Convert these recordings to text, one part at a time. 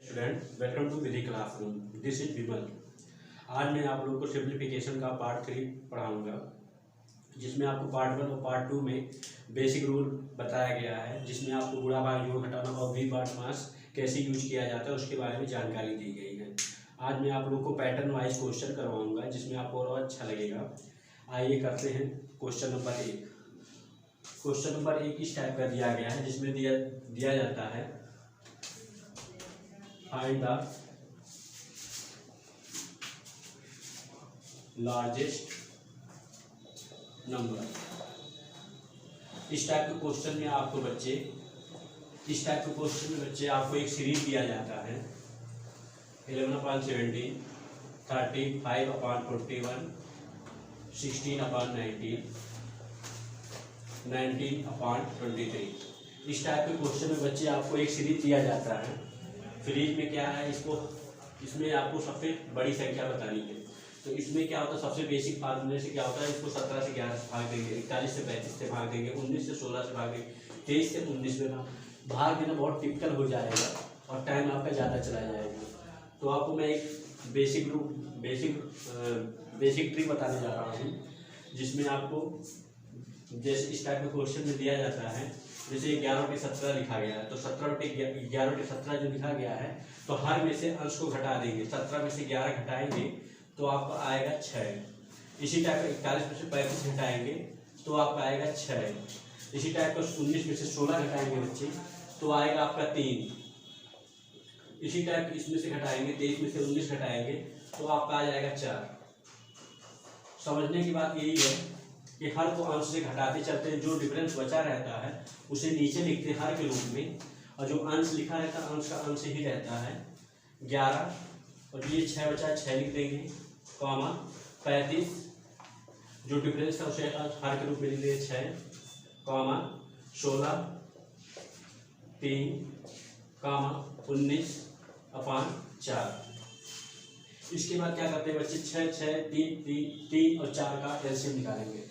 Student, welcome to Vidhi classroom. This is Vimal. आज मैं आप लोगों को सिंप्लीफिकेशन का पार्ट 3 पढ़ाऊंगा, जिसमें आपको पार्ट 1 और पार्ट 2 में बेसिक रूल बताया गया है, जिसमें आपको गुणा भाग जोड़ घटाना और वी पार्ट मास कैसे यूज किया जाता है उसके बारे में जानकारी दी गई है। आज मैं आप लोगों को पैटर्न वाइज क्वेश्चन करवाऊंगा, जिसमें आपको और अच्छा लगेगा। आइए करते हैं क्वेश्चन नंबर 1। क्वेश्चन नंबर 1 इस टाइप का दिया गया है, जिसमें दिया जाता है फाइंड द लार्जेस्ट नंबर। इस टाइप के क्वेश्चन में आपको बच्चे आपको एक सीरीज दिया जाता है 11/17, 35/41, 16/19, 19/23। इस टाइप के क्वेश्चन में बच्चे आपको एक सीरीज दिया जाता है। सीरीज में क्या है, इसमें आपको सबसे बड़ी संख्या बतानी है। तो इसमें क्या होता है, सबसे बेसिक फार्मूले से क्या होता है, इसको 17 से 11 से भाग देंगे, 41 से 35 से भाग देंगे, 19 से 16 से भाग देंगे, 23 से 19 में भाग देना बहुत टिपिकल हो जाएगा और टाइम आपका ज़्यादा चला जाएगा। तो आपको मैं एक बेसिक ट्रिक बताने जा रहा हूँ, जिसमें आपको जैसे इस टाइप के क्वेश्चन में दिया जाता है, जैसे 11/17 लिखा गया है, तो 17/11/17 जो लिखा गया है, तो हर में से अंश को घटा देंगे। 17 में से 11 घटाएंगे तो आपका आएगा 6। इसी टाइप का 41 में से 35 घटाएंगे तो आपका आएगा 6। इसी टाइप का 19 में से 16 घटाएंगे बच्चे तो आएगा आपका 3। इसी टाइप इसमें से घटाएंगे, 23 में से 19 घटाएंगे तो आपका आ जाएगा 4। समझने की बात यही है कि हर को अंश से घटाते चलते हैं, जो डिफरेंस बचा रहता है उसे नीचे लिखते हैं हर के रूप में, और जो अंश लिखा रहता है अंश का अंश ही रहता है 11, और ये 6 बचा 6 लिख देंगे, कॉमा 35 जो डिफरेंस था उसे हर के रूप में लिख देंगे 6, कॉमा 16, 3, कॉमा 19/4। इसके बाद क्या करते हैं बच्चे, 6, 6, 3 और 4 का एलसीएम निकालेंगे।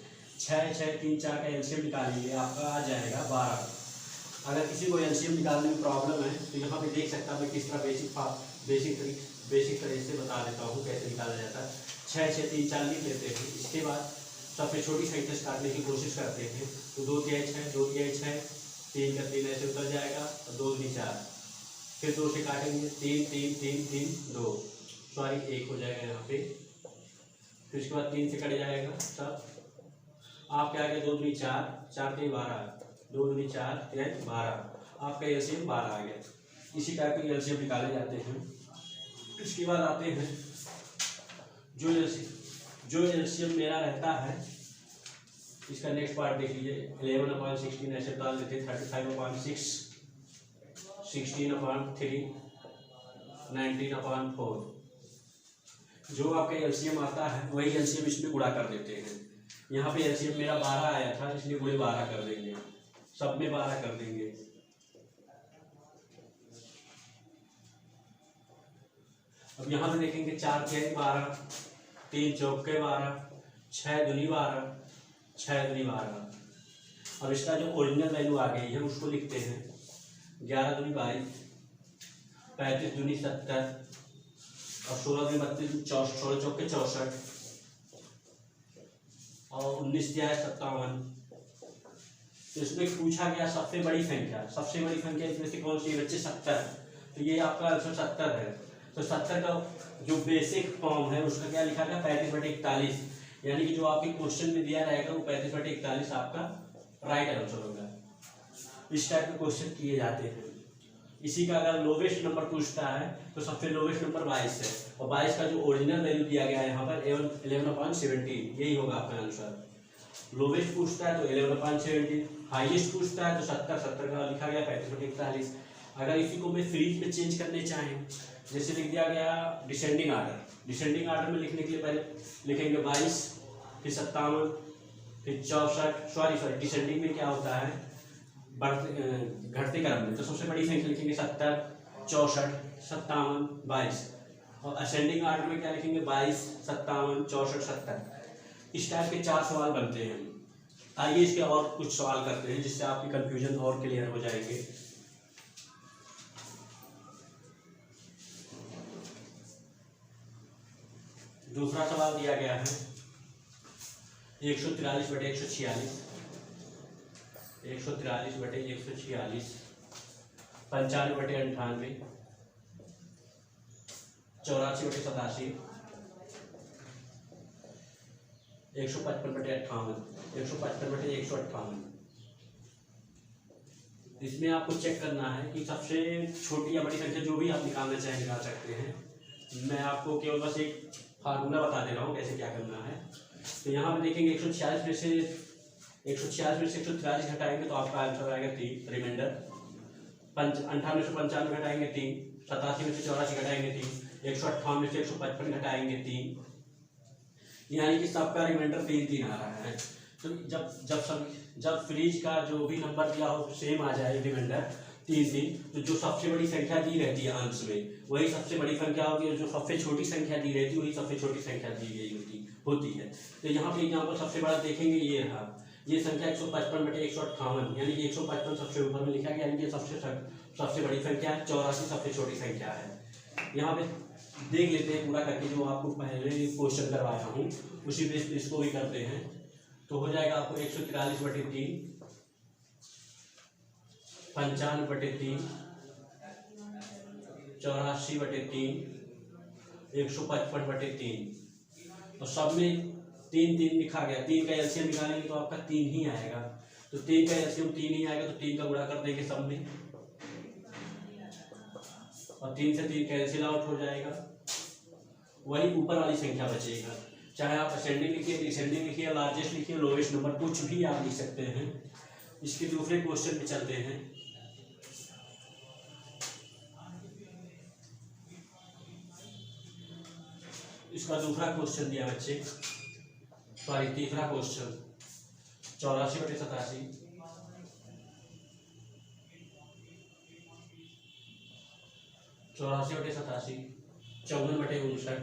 6, 6, 3, 4 का एलसीएम निकालेंगे, आपका आ जाएगा 12। अगर किसी को एलसीएम निकालने में प्रॉब्लम है तो यहाँ पे देख सकता मैं किस तरह बेसिक तरह से बता देता हूँ कैसे निकाला जाता है। 6, 6, 3, 4 लिख लेते हैं। इसके बाद सबसे छोटी संख्या से काटने की कोशिश करते हैं, तो 2 तिहाई 6, 2 तिहाई 6, 3 का 3 ऐसे उतर जाएगा और 2 दूनी 4, फिर 2 से काटेंगे 3, 3, 3, 3, 2, सॉरी 1 हो जाएगा यहाँ पे। फिर उसके बाद 3 से कट जाएगा सब, आपके आगे 2 दूनी 4, 4 3 12, 2 दूनी 4 3 12, आपका एलसीएम 12 आ गया। इसी टाइप के एलसीएम निकाले जाते हैं। इसके बाद आते हैं जो एलसीएम मेरा रहता है, इसका नेक्स्ट पार्ट देख लीजिए। 11/16 ऐसे डाल देते हैं, 35/6, 16/3, 19/4। जो आपका एलसीएम आता है वही एलसीएम इसमें गुणा कर देते हैं। यहाँ पे एलसीएम मेरा 12 आया था, इसलिए गुणे 12 कर देंगे, सब में 12 कर देंगे। अब यहाँ पे देखेंगे 4 तिहाई 12, 3 चौके 12, 6 दूनी 12, 6 दूनी 12। अब इसका जो ओरिजिनल वैल्यू आ गई है उसको लिखते हैं 11 दूनी 22, 35 दूनी 70 और 16 दूनी 32, 16 चौके 64 और 19 तिहाई 57। तो इसमें पूछा गया सबसे बड़ी संख्या इसमें से कौन सी है बच्चे, 70। तो ये आपका आंसर 70 है। तो 70 का जो बेसिक फॉर्म है उसका क्या लिखा गया, 35/41, यानी कि जो आपके क्वेश्चन में दिया रहेगा वो 35/41 आपका राइट आंसर होगा। इस टाइप के क्वेश्चन किए जाते हैं। इसी का अगर लोवेस्ट नंबर पूछता है तो सबसे लोवेस्ट नंबर 22 है, और 22 का जो ओरिजिनल वैल्यू दिया गया है यहाँ पर 11/17, यही होगा आपका आंसर। लोवेस्ट पूछता है तो 11/17, हाईएस्ट पूछता है तो 70 का लिखा गया 35/41। अगर इसी को मैं सीरीज में चेंज करने चाहें, जैसे लिख दिया गया डिसेंडिंग आर्डर में लिखने के लिए पहले लिखेंगे 22, फिर 57, फिर 64, सॉरी डिसेंडिंग में क्या होता है, घटते क्रम में, तो सबसे बड़ी संख्या लिखेंगे 70, 64, 57, 22, और असेंडिंग आर्डर में क्या लिखेंगे 22, 57, 64, 70। इस टाइप के 4 सवाल बनते हैं। आइए इसके और कुछ सवाल करते हैं, जिससे आपकी कंफ्यूजन और क्लियर हो जाएंगे। दूसरा सवाल दिया गया है 143/146, 143/146, 95/98, 84/87, 155/58, 155/158। इसमें आपको चेक करना है कि सबसे छोटी या बड़ी संख्या जो भी आप निकालना चाहें निकाल सकते हैं। मैं आपको केवल बस एक फार्मूला बता दे रहा हूँ कैसे क्या करना है। तो यहाँ पे देखेंगे 146 में से 143 घटाएंगे तो आपका आंसर आएगा 3 रिमाइंडर। 58 से 95 घटाएंगे 3, 87 में से 84 घटाएंगे 3, 158 में से 155 घटाएंगे 3, यानी कि सबका रिमाइंडर 3 आ रहा है। तो जब फ्रीज का जो भी नंबर दिया हो सेम आ जाए रिमाइंडर 3, तो जो सबसे बड़ी संख्या दी रहती है अंश में वही सबसे बड़ी संख्या होगी, और जो सबसे छोटी संख्या दी रहती है वही सबसे छोटी संख्या दी गई होती है। तो यहाँ पे एग्जाम्पल सबसे बड़ा देखेंगे, ये रहा, ये संख्या 155/158, यानी कि 155 सबसे ऊपर में लिखा गया, यानी कि सबसे बड़ी संख्या है, 84 सबसे छोटी संख्या है। यहाँ पे देख लेते हैं पूरा करके, जो आपको पहले क्वेश्चन करवाया हूँ उसी बेस पे इसको भी करते हैं। तो हो जाएगा आपको 143/3, 95/3, 84/3, 155/3, और सब में 3 लिखा गया। 3 का एलसीएम निकालेंगे तो आपका 3 ही आएगा। तो 3 का एलसीएम 3 ही आएगा, तो 3 का गुणा कर देंगे सब में, और 3 से 3 कैंसिल आउट हो जाएगा। वही ऊपर वाली संख्या बचेगा, चाहे आप असेंडिंग लिखिए, डिसेंडिंग लिखिए, लार्जेस्ट लिखिए, लोवेस्ट नंबर कुछ भी आप लिख सकते हैं। इसके दूसरे क्वेश्चन पे चलते हैं। इसका दूसरा क्वेश्चन दिया बच्चे, सॉरी तीसरा क्वेश्चन 84/87, 84/87, 54/59, 54/59,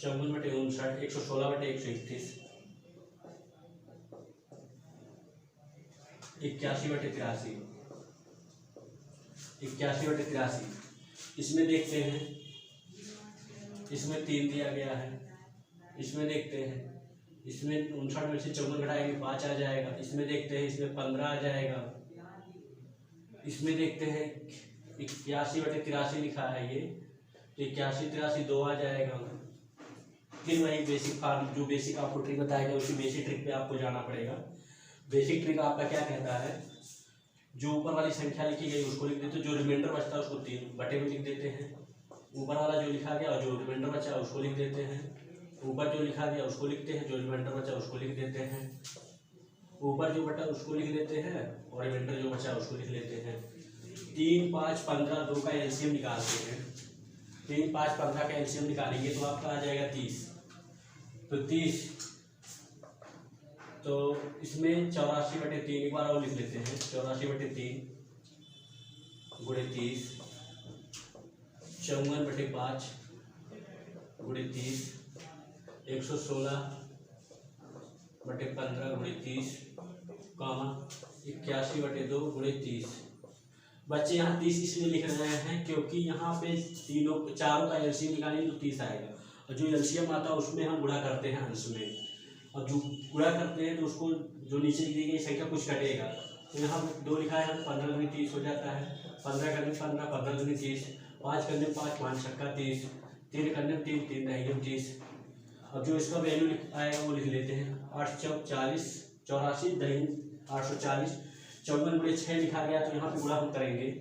116/131, 81/83, 81/83। इसमें देखते हैं, इसमें 3 दिया गया है। इसमें देखते हैं, इसमें 59 में से 54 घटाएंगे 5 आ जाएगा। इसमें देखते हैं, इसमें 15 आ जाएगा। इसमें देखते हैं 81/83 लिखा है ये, तो 81/83 2 आ जाएगा। फिर वही बेसिक फार्म, जो बेसिक आपको ट्रिक बताएगा उसी बेसिक ट्रिक पे आपको जाना पड़ेगा। बेसिक ट्रिक आपका क्या कहता है, जो ऊपर वाली संख्या लिखी गई उसको लिख देते हैं, जो रिमाइंडर बचता है उसको 3 बटे में लिख देते हैं। ऊपर वाला जो लिखा गया और जो रिमाइंडर बचा उसको लिख देते हैं। ऊपर जो लिखा गया उसको लिखते हैं, जो रिमाइंडर बचा उसको लिख देते हैं। ऊपर जो बटा उसको लिख लेते हैं, और रिमाइंडर जो बचा उसको लिख लेते हैं। 3, 5, 15, 2 का एलसीएम निकालते हैं। 3, 5, 15 का एलसीएम निकालेंगे तो आपका आ जाएगा 30। तो 30, तो इसमें 84/3 एक बार और लिख लेते हैं। 84/3 गुणे 30, 54/5 गुणे 30, 116/15 गुणे 30, 81/2 गुणे 30। बच्चे यहाँ 30 इसलिए लिख रहे हैं क्योंकि यहाँ पे चारों का एलसीएम निकालेंगे तो 30 आएगा, और जो एलसीएम आता है उसमें हम गुणा करते हैं अंश में, और जो गुणा करते हैं तो उसको जो नीचे दी गई संख्या कुछ कटेगा। तो यहाँ 2 लिखा है, 15 दूनी 30 हो जाता है। 15 करने 15, 15 दूनी 30, 5 करने 5, 5 छक्का 30, 3 करने 3, 3 रहेंगे 30। अब जो इसका वैल्यू आएगा वो लिख लेते हैं। 8 चौक 40, 84 दही 840, 54 गुणे 6 लिखा गया, तो यहाँ पे गुणा हम करेंगे।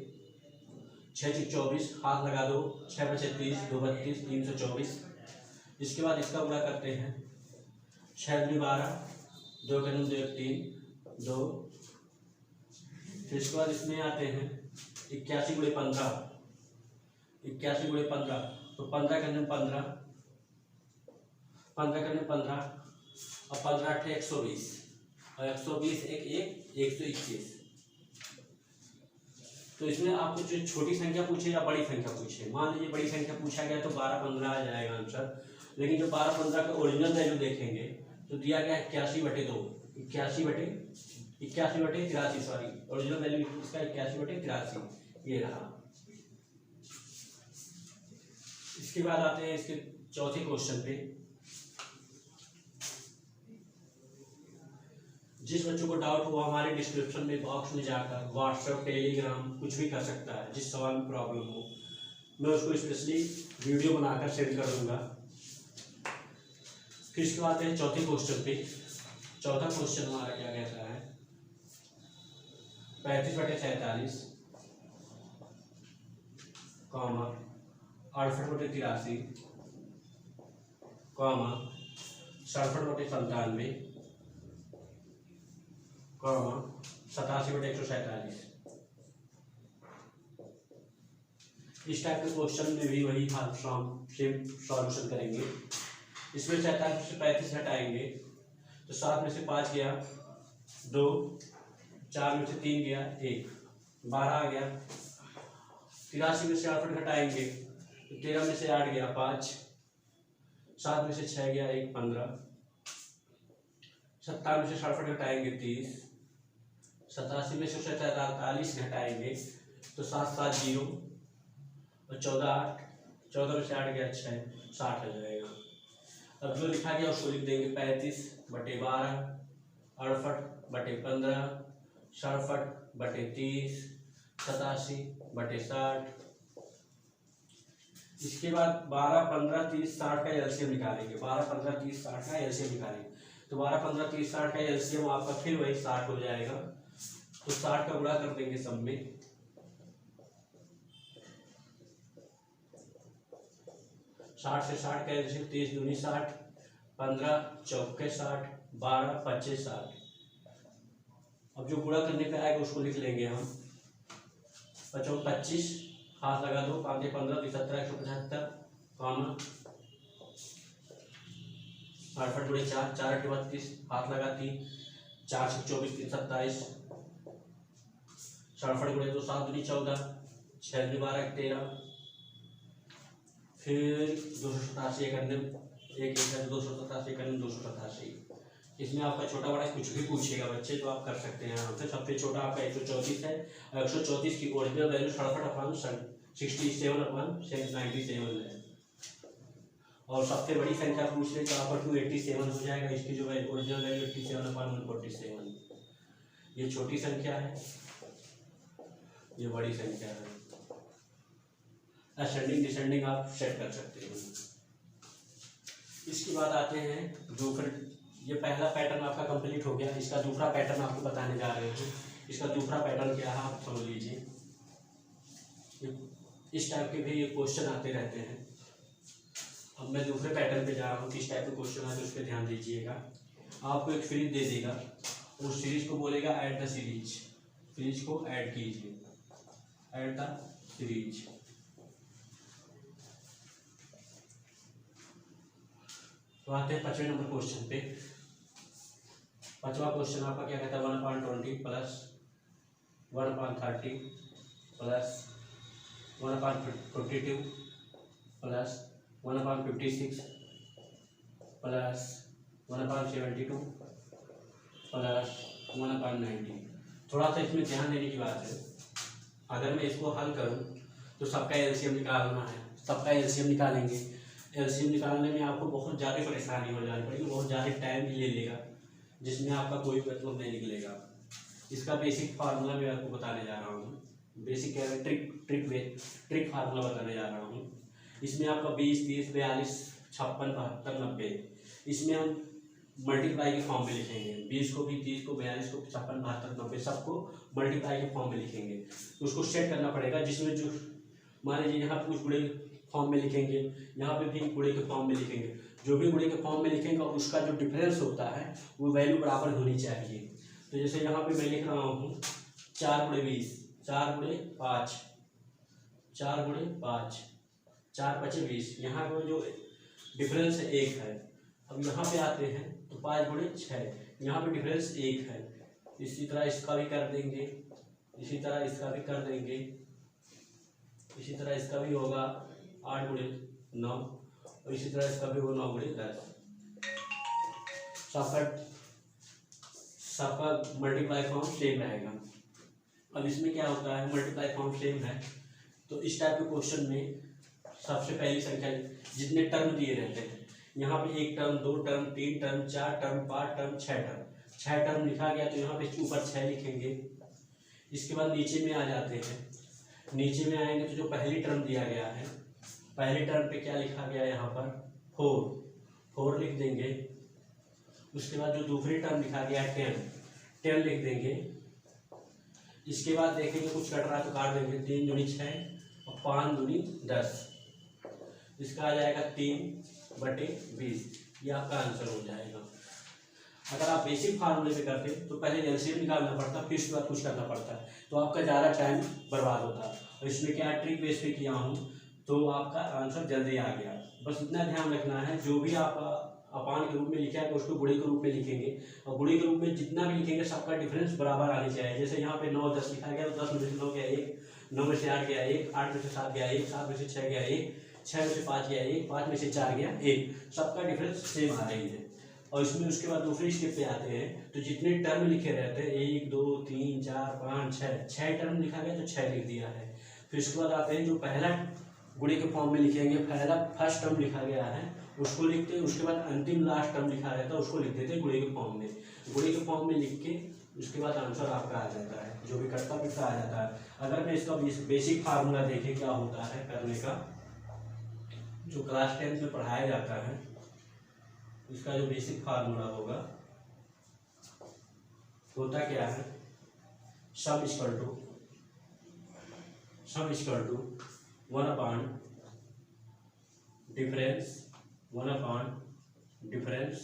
6 से 24, हाथ लगा दो, 6 बचे 30, 2 32, 324। इसके बाद इसका गुणा करते हैं। 6 दूनी 12, 2 के 9 2 3 2। फिर इसके बाद इसमें आते हैं 81 गुणे 15, 81 गुणे 15, तो 15 करने 15, 15 करने 15, और 15 8 120, और 120 1 121। तो इसमें आपको जो छोटी संख्या पूछे या बड़ी संख्या पूछे, मान लीजिए बड़ी संख्या पूछा गया तो 12-15 आ जाएगा आंसर। लेकिन जो 12-15 का ओरिजिनल वैल्यू देखेंगे तो दिया गया 81/2, 81/83, सॉरी ओरिजिनल वैल्यू इसका 81/83 ये रहा। इसके बाद आते हैं इसके चौथे क्वेश्चन पे। जिस बच्चों को डाउट हुआ हमारे डिस्क्रिप्शन में बॉक्स में जाकर व्हाट्सएप टेलीग्राम कुछ भी कर सकता है, जिस सवाल में प्रॉब्लम हो मैं उसको स्पेशली वीडियो बनाकर सेंड कर दूंगा। फिर इसके बाद है चौथे क्वेश्चन पे। चौथा क्वेश्चन हमारा क्या कहता है, 35/47 कॉमा 68/83 कॉमा 67/97 कॉमा 87/147। इस टाइप के क्वेश्चन में भी वही सेम सॉल्यूशन करेंगे। इसमें 47 से 35 हटाएंगे तो 7 में से 5 गया 2, 4 में से 3 गया 1, 12 आ गया। 83 में से 68 घटाएंगे तो 13 में से 8 गया 5, 7 में से 6 गया 1, 15। 57 में से 67 घटाएंगे 30, 87 में से 43 घटाएंगे तो 7, 7, 0 और 14, 8, 14 में से 8 गया 6, 60 हो जाएगा। अब जो लिखा गया उसको लिख देंगे 35/12, 68/15, 67/30, 87/60। इसके बाद 12, 15, 30, 60 का एलसीएम निकालेंगे। 12, 15, 30, 60 का एलसीएम निकालेंगे तो 12, 15, 30, 60 का एलसीएम आपका फिर वही 60 हो जाएगा। तो 60 का गुणा कर देंगे सब में, 60 से 60 का एलसीएम 23 दूनी 60, 15 चौके 60, 12 25 60। अब जो गुणा करने पे आएगा उसको लिख लेंगे हम 25, हाथ लगा दो 5, 15, 17, 175 कॉमा 68/4, 4, 8, 32 हाथ लगा 3, 4 से 24, 3, 27, 67/2, 7 दूनी 14, 6 दूनी 12, 13, फिर 287 एक अन्य 287 एक अन्य 287। इसमें आपका छोटा बड़ा कुछ भी पूछेगा बच्चे तो आप कर सकते हैं यहाँ पे। सबसे छोटा आपका 134 है और 134 की ओरिजिनल वैल्यू 67/67/97 है। और सबसे बड़ी संख्या पूछ ले तो आपका 287 हो जाएगा। इसकी जो ओरिजिनल वैल्यू 87/147। ये छोटी संख्या है, ये बड़ी संख्या है। असेंडिंग डिसेंडिंग आप सेट कर सकते हो। इसके बाद आते हैं दूसरे। ये पहला पैटर्न आपका कंप्लीट हो गया। इसका दूसरा पैटर्न आपको बताने जा रहे हैं। इसका दूसरा पैटर्न क्या है आप समझ लीजिए। इस टाइप के भी ये क्वेश्चन आते रहते हैं। अब मैं दूसरे पैटर्न पे जा रहा हूँ। किस टाइप के क्वेश्चन आते हैं उस पर ध्यान दीजिएगा। आपको एक सीरीज दे देगा, उस सीरीज को बोलेगा ऐड द सीरीज। सीरीज को ऐड कीजिए, ऐड द सीरीज। तो आते हैं 5वें नंबर क्वेश्चन पे। 5वां क्वेश्चन आपका क्या कहता है, 1/20 plus 1/30 plus 1/52 plus 1/56 plus 1/72 plus 1/90। थोड़ा सा इसमें ध्यान देने की बात है। अगर मैं इसको हल करूं तो सबका एलसीएम निकालना है। सबका एलसीएम निकालेंगे। एलसीएम निकालने में आपको बहुत ज़्यादा परेशानी हो जानी पड़ेगी, बहुत ज़्यादा टाइम भी ले लेगा, जिसमें आपका कोई मतलब नहीं निकलेगा। इसका बेसिक फार्मूला मैं आपको बताने जा रहा हूँ। बेसिक क्या है, ट्रिक फार्मूला बताने जा रहा हूँ। इसमें आपका 20, 30, 42, 56, 72, 90। इसमें हम मल्टीप्लाई के फॉर्म में लिखेंगे। 20 को भी, 30 को, 42 को, 56, 72, 90 सबको मल्टीप्लाई के फॉर्म में लिखेंगे। तो उसको सेट करना पड़ेगा, जिसमें जो मान लीजिए यहाँ पे कुछ गुणे फॉर्म में लिखेंगे, यहाँ पे भी गुणे के फॉर्म में लिखेंगे। जो भी गुणे के फॉर्म में लिखेंगे और उसका जो डिफरेंस होता है वो वैल्यू बराबर होनी चाहिए। तो जैसे यहाँ पे मैं लिख रहा हूँ 4 × 20, 4 × 5, 4 × 5, 4 × 5 20। यहाँ पर जो डिफरेंस है 1 है। अब यहाँ पे आते हैं तो 5 × 6, यहाँ पे डिफरेंस 1 है। इसी तरह इसका भी कर देंगे, इसी तरह इसका भी कर देंगे, इसी तरह इसका भी होगा 8 × 9 और इसी तरह इसका भी होगा 9 × 10। सबका मल्टीप्लाई फॉर्म सेम रहेगा। अब इसमें क्या होता है, मल्टीप्लाई फॉर्म सेम है तो इस टाइप के क्वेश्चन में सबसे पहली संख्या जितने टर्म दिए रहते हैं, यहाँ पे 1 term, 2 term, 3 term, 4 term, 5 term, 6 term. 6 term लिखा गया तो यहाँ पे ऊपर 6 लिखेंगे। इसके बाद नीचे में आ जाते हैं। नीचे में आएंगे तो जो पहली टर्म दिया गया है, पहली टर्म पे क्या लिखा गया है यहाँ पर 4 लिख देंगे। उसके बाद जो दूसरी टर्म लिखा गया है 10 लिख देंगे। इसके बाद देखेंगे कुछ कट रहा है तो काट देंगे। 3 दूनी 6 और 5 दूनी 10। इसका आ जाएगा 3/20। ये आपका आंसर हो जाएगा। अगर आप बेसिक फार्मूले पे करते तो पहले एलसीएम निकालना पड़ता, फिर उसके बाद कुछ करना पड़ता है, तो आपका ज़्यादा टाइम बर्बाद होता। और इसमें क्या ट्रिक बेस पे किया हूँ तो आपका आंसर जल्दी आ गया। बस इतना ध्यान रखना है, जो भी आप अपान के रूप में लिखा है उसको गुणे के रूप में लिखेंगे, और गुणे के रूप में जितना भी लिखेंगे सबका डिफरेंस बराबर आनी चाहिए। जैसे यहाँ पे 9 10 लिखा गया तो 10 में से 9 गया 1, 9 में से 8 गया 1, 8 में से 7 गया 1, 7 में से 6 गया 1, 6 में से 5 गया 1, 5 में से 4 गया 1। सबका डिफरेंस सेम आ रही है। और इसमें उसके बाद दूसरी स्टेप पे आते हैं तो जितने टर्म लिखे रहते हैं 1 2 3 4 5 6 टर्म लिखा गया तो 6 लिख दिया है। फिर उसके बाद आते हैं जो पहला गुणे के फॉर्म में लिखेंगे, पहला फर्स्ट टर्म लिखा गया है उसको लिखते हैं। उसके बाद अंतिम लास्ट टर्म लिखा रहता है उसको लिख देते हैं गुणे के फॉर्म में। गुणे के फॉर्म में लिख के उसके बाद आंसर आपका आ जाता है, जो भी कटता पिटता आ जाता है। अगर मैं इसका बेसिक फार्मूला देखें क्या होता है करने का, जो क्लास 10 में पढ़ाया जाता है, इसका जो बेसिक फार्मूला होता क्या है, sum equal to 1 upon difference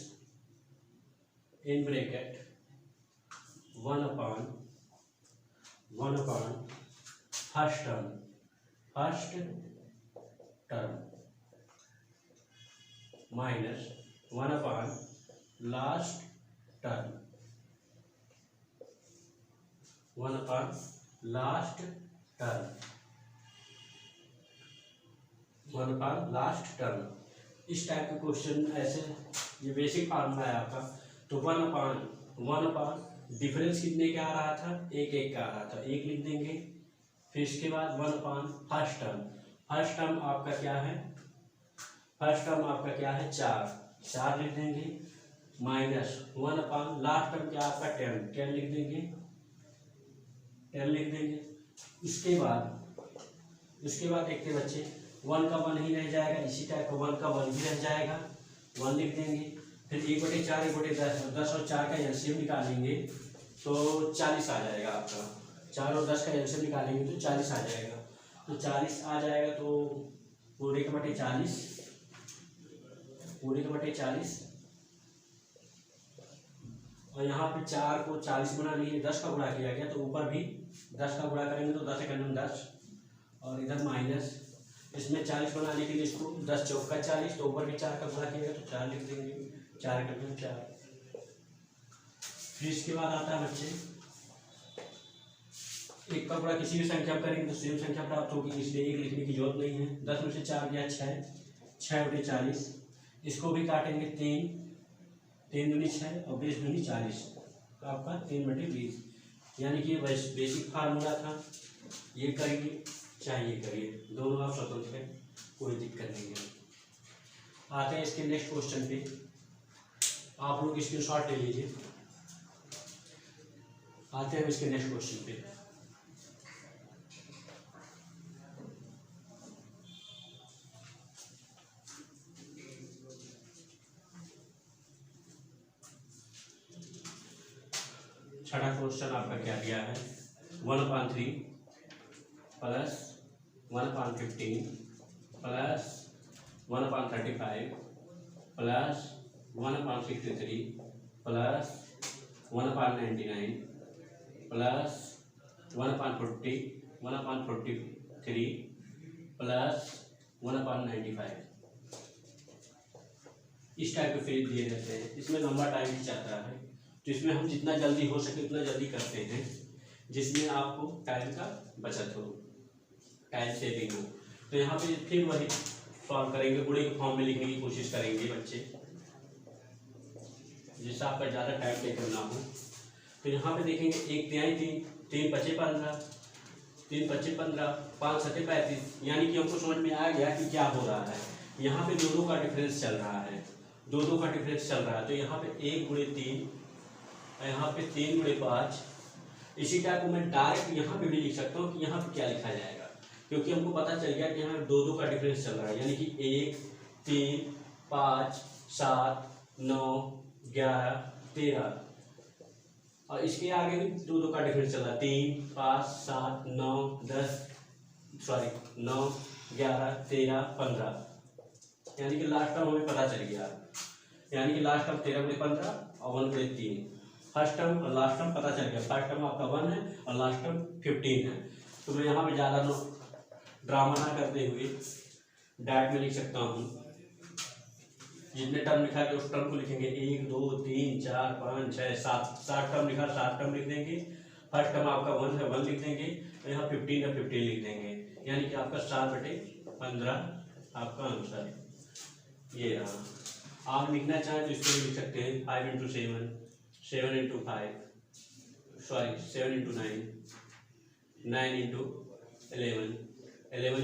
in bracket 1 upon first term minus 1 upon last term, 1 upon last term. इस टाइप के क्वेश्चन ऐसे, ये बेसिक फार्मूला है आपका। तो 1 अपॉन डिफरेंस कितने का आ रहा था, 1 1 का आ रहा था, 1 लिख देंगे। फिर इसके बाद 1 अपॉन फर्स्ट टर्म आपका क्या है, फर्स्ट टर्म आपका क्या है 4 लिख देंगे। माइनस 1 अपॉन लास्ट टर्म क्या आपका 10 लिख देंगे, 10 लिख देंगे। उसके बाद देखते बच्चे 1 का 1 ही रह जाएगा, इसी टाइप का 1 का 1 भी रह जाएगा, 1 लिख देंगे। फिर 1/4 1/10, 10 और 4 का एलसीएम निकालेंगे तो 40 आ जाएगा आपका। 4 और 10 का एलसीएम निकालेंगे तो 40 आ जाएगा। तो 40 आ जाएगा तो पूरे के बटे 40 और यहाँ पे 4 को 40 गुना लिए 10 का गुणा किया गया तो ऊपर भी 10 का गुणा करेंगे तो 10 × 10 और इधर माइनस। इसमें 40 बनाने के लिए इसको 10 चौका 40 तो ऊपर भी 4 का गुणा किया गया तो 4 लिख देंगे, 4 × 4। फिर इसके बाद आता है बच्चे 1 का गुणा किसी भी संख्या में करेंगे तो सेम संख्या प्राप्त होगी, इसलिए 1 लिखने की जरूरत नहीं है। 10 में से 4 गया 6/40। इसको भी काटेंगे 3 दूनी 6 और 20 दूनी 40, तो आपका 3/20। यानी कि बेसिक फार्मूला था, ये करिए चाहे ये करिए, दोनों आप स्वतंत्र हैं, कोई दिक्कत नहीं है। आते हैं इसके नेक्स्ट क्वेश्चन पे, आप लोग स्क्रीनशॉट ले लीजिए। आते हैं इसके नेक्स्ट क्वेश्चन पे। छठा क्वेश्चन आपका क्या दिया है, 1/3 plus 1/15 plus 1/35 plus 1/63 plus 1/99 plus 1/40 1/43 plus 1/95। इस टाइप के फेज दिए रहते हैं। इसमें लंबा टाइम भी चाहता है, तो इसमें हम जितना जल्दी हो सके उतना जल्दी करते हैं, जिसमें आपको टाइम का बचत हो, टाइम सेविंग हो। तो यहाँ पे फिर वही सॉल्व करेंगे, गुणे के फॉर्म में लिखने की कोशिश करेंगे बच्चे, जिससे आपका ज़्यादा टाइम टेकन ना हो। तो यहाँ पे देखेंगे 1 तिहाई 3 3 × 5 = 15, 3 25 15, 5 7 35, यानी कि हमको समझ में आ गया कि क्या हो रहा है। यहाँ पे दो का डिफरेंस चल रहा है, दो का डिफरेंस चल रहा है। तो यहाँ पे 1 गुणे 3, यहाँ पे 3 गुणे 5। इसी टाइप को मैं डायरेक्ट यहाँ पे भी लिख सकता हूँ कि यहाँ पे क्या लिखा जाएगा, क्योंकि हमको पता चल गया कि यहाँ दो का डिफरेंस चल रहा है, यानी कि 1 3 5 7 9 11 13, और इसके आगे भी दो का डिफरेंस चल रहा है, 3 5 7 9 10 9 11 13 15, यानी कि लास्ट टर्म हमें पता चल गया, यानी कि लास्ट टर्म 13 गुणे 15 और 1 गुणे 3। फर्स्ट टर्म और लास्ट टर्म पता चल गया, फर्स्ट टर्म आपका 1 है और लास्ट टर्म 15 है। तो मैं यहाँ पे ज़्यादा ड्रामा ना करते हुए डायरेक्ट में लिख सकता हूँ, जितने टर्म लिखा है उस टर्म को लिखेंगे, 1 2 3 4 5 6 7 टर्म लिखा, 7 टर्म लिख देंगे। फर्स्ट टर्म आपका 1 है, 1 लिख देंगे, यहाँ 15 है, 15 लिख देंगे, यानी कि आपका 7/15 आपका आंसर ये रहा। आप लिखना चाहें तो इसको भी लिख सकते हैं, 5 × 7 7 × 5 सॉरी 7 × 9 9 × 11 11 ×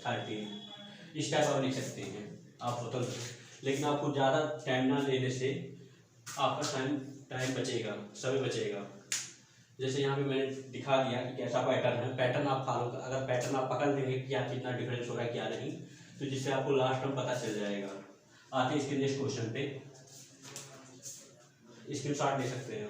13, इस टाइप आप लिख सकते हैं आप स्वतंत्र। लेकिन आपको ज़्यादा टाइम ना लेने से आपका टाइम बचेगा, समय बचेगा। जैसे यहाँ पे मैंने दिखा दिया कि कैसा पैटर्न है, पैटर्न आप फॉलो, अगर पैटर्न आप पकड़ लेंगे क्या कितना डिफरेंस हो रहा है क्या नहीं, तो जिससे आपको लास्ट में पता चल जाएगा। आते हैं इसके नेक्स्ट क्वेश्चन पे, स्क्रीनशॉट ले सकते हैं।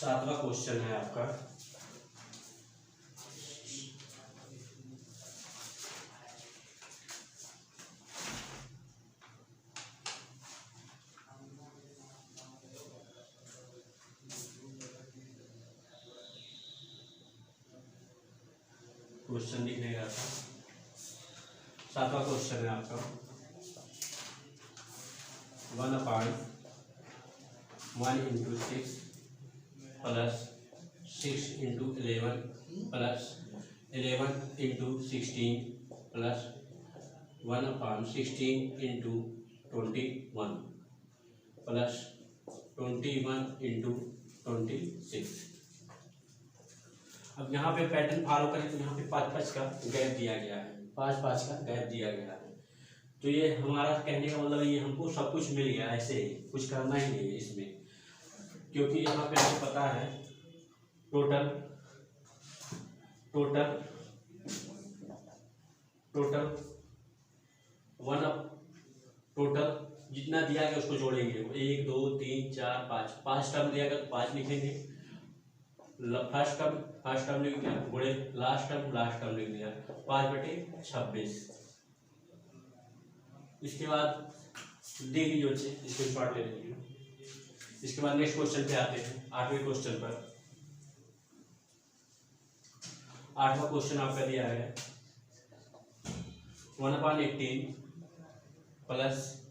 7वां क्वेश्चन है आपका, क्वेश्चन लिखने का था। 7वां क्वेश्चन है आपका, 1/1 × 6 प्लस 6 × 11 प्लस 11 × 16 प्लस 1/16 × 21 प्लस 21 × 26। अब यहाँ पे पैटर्न फॉलो करें तो यहाँ पे 5-5 का गैप दिया गया है, 5-5 का गैप दिया गया है। तो ये हमारा कहने का मतलब ये हमको सब कुछ मिल गया, ऐसे ही कुछ करना ही नहीं है इसमें, क्योंकि यहाँ पे हमें पता है टोटल जितना दिया गया उसको जोड़ेंगे, 1 2 3 4 5 टर्म दिया गया तो 5 लिखेंगे, फर्स्ट टर्म लिख दिया, गुणे लास्ट टर्म लिख दिया, 5/26। इसके बाद देख लीजिए बच्चे, इसको शॉर्ट ले लीजिए। इसके बाद नेक्स्ट क्वेश्चन पे आते हैं, 8वें क्वेश्चन पर। 8वां क्वेश्चन आपका दिया है 1/18 प्लस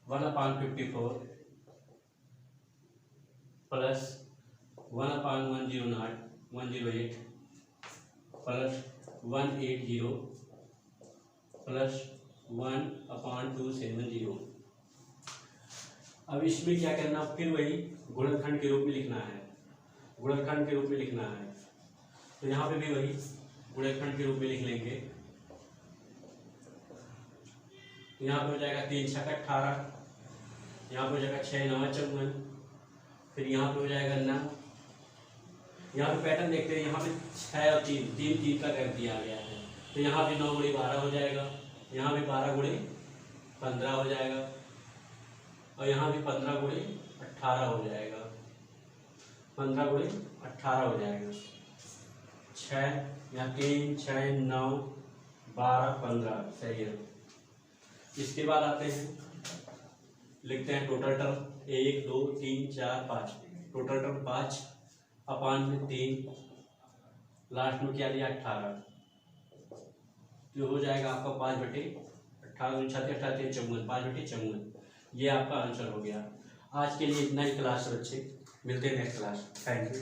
1/54 प्लस 1/108 प्लस 180 प्लस 1/270। अब इसमें क्या करना, फिर वही गुणनखंड के रूप में लिखना है, गुणनखंड के रूप में लिखना है। तो यहाँ पे भी वही गुणनखंड के रूप में लिख लेंगे। यहाँ पे हो जाएगा 3 × 6 = 18, यहाँ पे हो जाएगा 6 × 9 = 54, फिर यहाँ पे हो जाएगा 9। यहाँ पे पैटर्न देखते हैं, यहाँ पे 6 और 3 का गैप दिया गया है, तो यहाँ पे 9 × 12 हो जाएगा, यहाँ पे 12 × 15 हो जाएगा, और यहाँ भी 15 × 18 हो जाएगा, 15 × 18 हो जाएगा। 6 या 3 6 9 12 15 सही है। इसके बाद आते हैं, लिखते हैं total term 1 2 3 4 5, total term 5/3, last में क्या दिया 18, जो हो जाएगा आपका 5/18, 36 54, 5/54। ये आपका आंसर हो गया। आज के लिए इतना ही क्लास बच्चे, मिलते हैं नेक्स्ट क्लास। Thank you.